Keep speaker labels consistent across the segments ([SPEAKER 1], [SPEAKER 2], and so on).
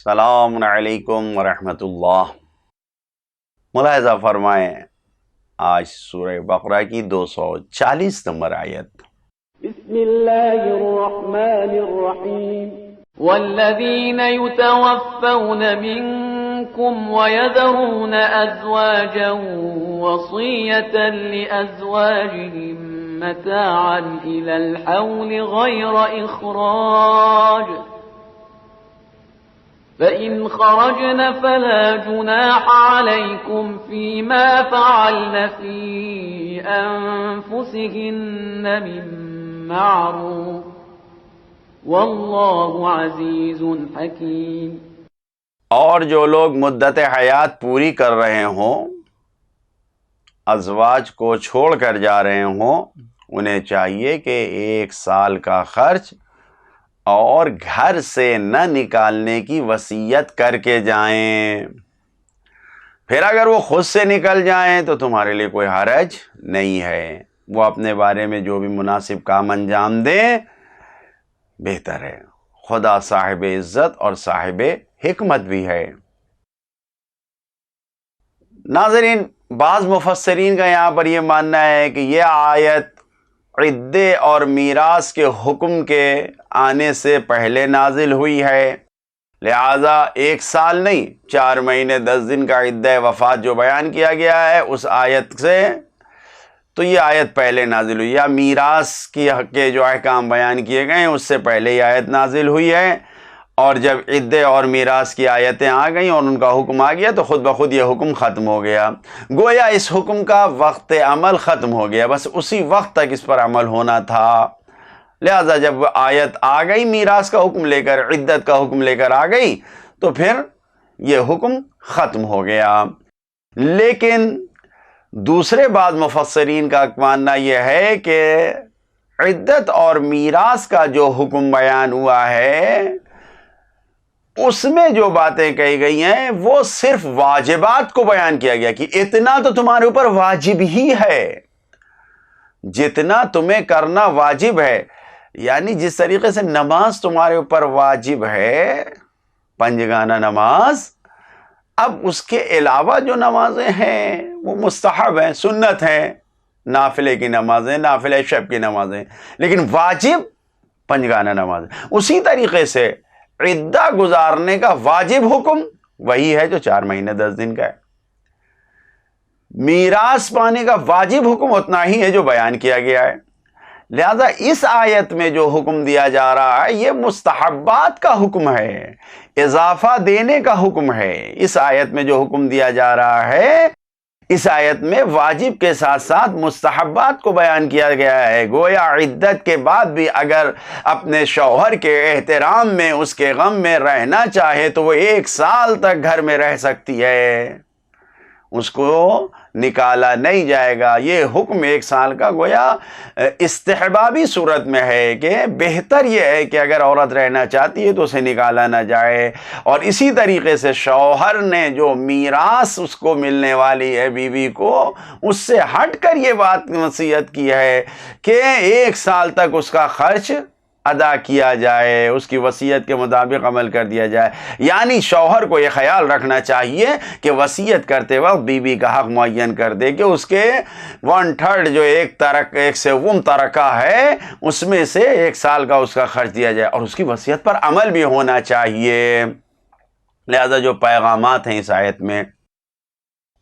[SPEAKER 1] السلام علیکم ورحمۃ اللہ۔ ملاحظہ فرمائیں آج سورہ بقرہ کی 240 نمبر آیت۔
[SPEAKER 2] بسم اللہ الرحمن الرحیم والذین یتوفون منکم ویذرون ازواجا وصیة لأزواجهم متاعا إلى الحول غیر اخراج فَإِنْ خَرَجْنَ فَلَا جُنَاحَ عَلَيْكُمْ فِي مَا فَعَلْنَ فِي أَنفُسِهِنَّ مِن مَّعْرُوفٍ وَاللَّهُ عَزِيزٌ حَكِيمٌ۔
[SPEAKER 1] اور جو لوگ مدت حیات پوری کر رہے ہوں، ازواج کو چھوڑ کر جا رہے ہوں، انہیں چاہیے کہ 1 سال کا خرچ اور گھر سے نہ نکالنے کی وصیت کر کے جائیں۔ پھر اگر وہ خود سے نکل جائیں تو تمہارے لیے کوئی حرج نہیں ہے، وہ اپنے بارے میں جو بھی مناسب کام انجام دیں بہتر ہے۔ خدا صاحب عزت اور صاحب حکمت بھی ہے۔ ناظرین، بعض مفسرین کا یہاں پر یہ ماننا ہے کہ یہ آیت عدے اور میراث کے حکم کے آنے سے پہلے نازل ہوئی ہے، لہذا 1 سال نہیں 4 مہینے 10 دن کا عدہ وفات جو بیان کیا گیا ہے اس آیت سے، تو یہ آیت پہلے نازل ہوئی، یا میراث کی حق کے جو احکام بیان کیے گئے ہیں اس سے پہلے یہ آیت نازل ہوئی ہے، اور جب عدے اور میراث کی آیتیں آ گئیں اور ان کا حکم آ گیا تو خود بخود یہ حکم ختم ہو گیا، گویا اس حکم کا وقت عمل ختم ہو گیا، بس اسی وقت تک اس پر عمل ہونا تھا۔ لہذا جب آیت آ گئی میراث کا حکم لے کر، عدت کا حکم لے کر آ گئی تو پھر یہ حکم ختم ہو گیا۔ لیکن دوسرے بعض مفسرین کا ماننا یہ ہے کہ عدت اور میراث کا جو حکم بیان ہوا ہے اس میں جو باتیں کہی گئی ہیں وہ صرف واجبات کو بیان کیا گیا کہ اتنا تو تمہارے اوپر واجب ہی ہے، جتنا تمہیں کرنا واجب ہے، یعنی جس طریقے سے نماز تمہارے اوپر واجب ہے، 5 گانا نماز، اب اس کے علاوہ جو نمازیں ہیں وہ مستحب ہیں، سنت ہیں، نافلے کی نمازیں، نافلہ شب کی نمازیں، لیکن واجب 5 گانا نماز۔ اسی طریقے سے عدہ گزارنے کا واجب حکم وہی ہے جو 4 مہینے 10 دن کا ہے، میراث پانے کا واجب حکم اتنا ہی ہے جو بیان کیا گیا ہے۔ لہذا اس آیت میں جو حکم دیا جا رہا ہے یہ مستحبات کا حکم ہے، اضافہ دینے کا حکم ہے۔ اس آیت میں جو حکم دیا جا رہا ہے اس آیت میں واجب کے ساتھ ساتھ مستحبات کو بیان کیا گیا ہے، گویا عدت کے بعد بھی اگر اپنے شوہر کے احترام میں اس کے غم میں رہنا چاہے تو وہ 1 سال تک گھر میں رہ سکتی ہے، اس کو نکالا نہیں جائے گا۔ یہ حکم 1 سال کا گویا استحبابی صورت میں ہے کہ بہتر یہ ہے کہ اگر عورت رہنا چاہتی ہے تو اسے نکالا نہ جائے، اور اسی طریقے سے شوہر نے جو میراث اس کو ملنے والی ہے بیوی کو، اس سے ہٹ کر یہ بات نصیحت کی ہے کہ 1 سال تک اس کا خرچ ادا کیا جائے، اس کی وصیت کے مطابق عمل کر دیا جائے۔ یعنی شوہر کو یہ خیال رکھنا چاہیے کہ وصیت کرتے وقت بیوی کا حق معین کر دے کہ اس کے 1/3 جو 1/7 ترکہ ہے اس میں سے 1 سال کا اس کا خرچ دیا جائے، اور اس کی وصیت پر عمل بھی ہونا چاہیے۔ لہذا جو پیغامات ہیں اس آیت میں،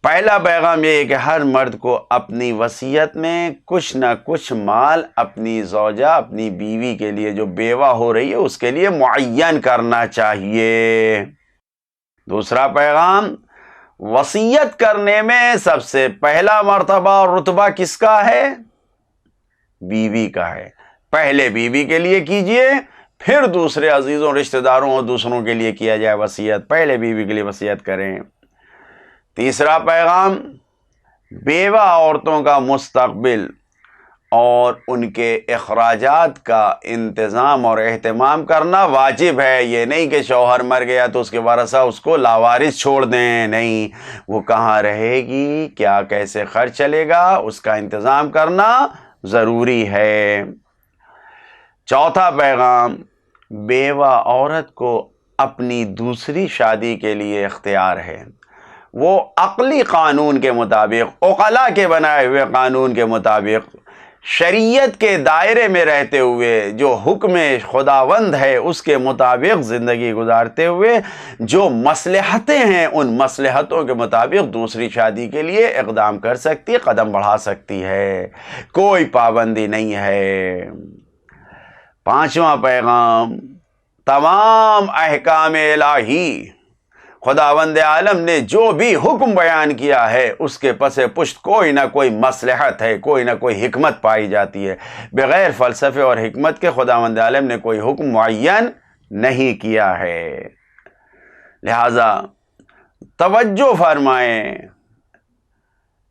[SPEAKER 1] پہلا پیغام یہ ہے کہ ہر مرد کو اپنی وصیت میں کچھ نہ کچھ مال اپنی زوجہ، اپنی بیوی کے لیے جو بیوہ ہو رہی ہے اس کے لیے معین کرنا چاہیے۔ دوسرا پیغام، وصیت کرنے میں سب سے پہلا مرتبہ اور رتبہ کس کا ہے؟ بیوی کا ہے۔ پہلے بیوی کے لیے کیجئے، پھر دوسرے عزیزوں، رشتہ داروں اور دوسروں کے لیے کیا جائے وصیت، پہلے بیوی کے لیے وصیت کریں۔ تیسرا پیغام، بیوہ عورتوں کا مستقبل اور ان کے اخراجات کا انتظام اور اہتمام کرنا واجب ہے۔ یہ نہیں کہ شوہر مر گیا تو اس کے ورثہ اس کو لاوارث چھوڑ دیں، نہیں، وہ کہاں رہے گی، کیا کیسے خرچ چلے گا، اس کا انتظام کرنا ضروری ہے۔ چوتھا پیغام، بیوہ عورت کو اپنی دوسری شادی کے لیے اختیار ہے، وہ عقلی قانون کے مطابق، عقلاء کے بنائے ہوئے قانون کے مطابق، شریعت کے دائرے میں رہتے ہوئے، جو حکم خداوند ہے اس کے مطابق زندگی گزارتے ہوئے، جو مصلحتیں ہیں ان مصلحتوں کے مطابق دوسری شادی کے لیے اقدام کر سکتی، قدم بڑھا سکتی ہے، کوئی پابندی نہیں ہے۔ پانچواں پیغام، تمام احکام الہی، خداوند عالم نے جو بھی حکم بیان کیا ہے اس کے پس پشت کوئی نہ کوئی مصلحت ہے، کوئی نہ کوئی حکمت پائی جاتی ہے۔ بغیر فلسفے اور حکمت کے خداوند عالم نے کوئی حکم معین نہیں کیا ہے۔ لہذا توجہ فرمائیں،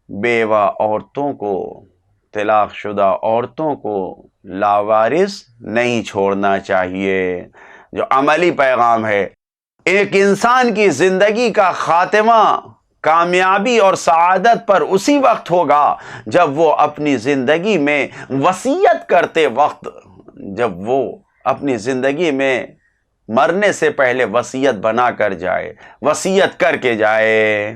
[SPEAKER 1] بیوہ عورتوں کو، طلاق شدہ عورتوں کو لاوارث نہیں چھوڑنا چاہیے۔ جو عملی پیغام ہے، ایک انسان کی زندگی کا خاتمہ کامیابی اور سعادت پر اسی وقت ہوگا جب وہ اپنی زندگی میں وصیت کرتے وقت، جب وہ اپنی زندگی میں مرنے سے پہلے وصیت بنا کر جائے، وصیت کر کے جائے،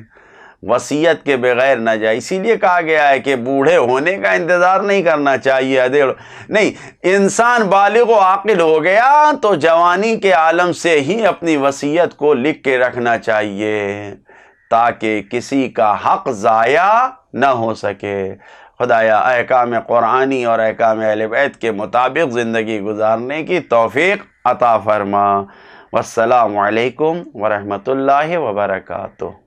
[SPEAKER 1] وصیت کے بغیر نہ جائے۔ اسی لیے کہا گیا ہے کہ بوڑھے ہونے کا انتظار نہیں کرنا چاہیے، نہیں، انسان بالغ و عاقل ہو گیا تو جوانی کے عالم سے ہی اپنی وصیت کو لکھ کے رکھنا چاہیے تاکہ کسی کا حق ضائع نہ ہو سکے۔ خدایا احکام قرآنی اور احکام اہل بیت کے مطابق زندگی گزارنے کی توفیق عطا فرما۔ والسلام علیکم ورحمۃ اللہ وبرکاتہ۔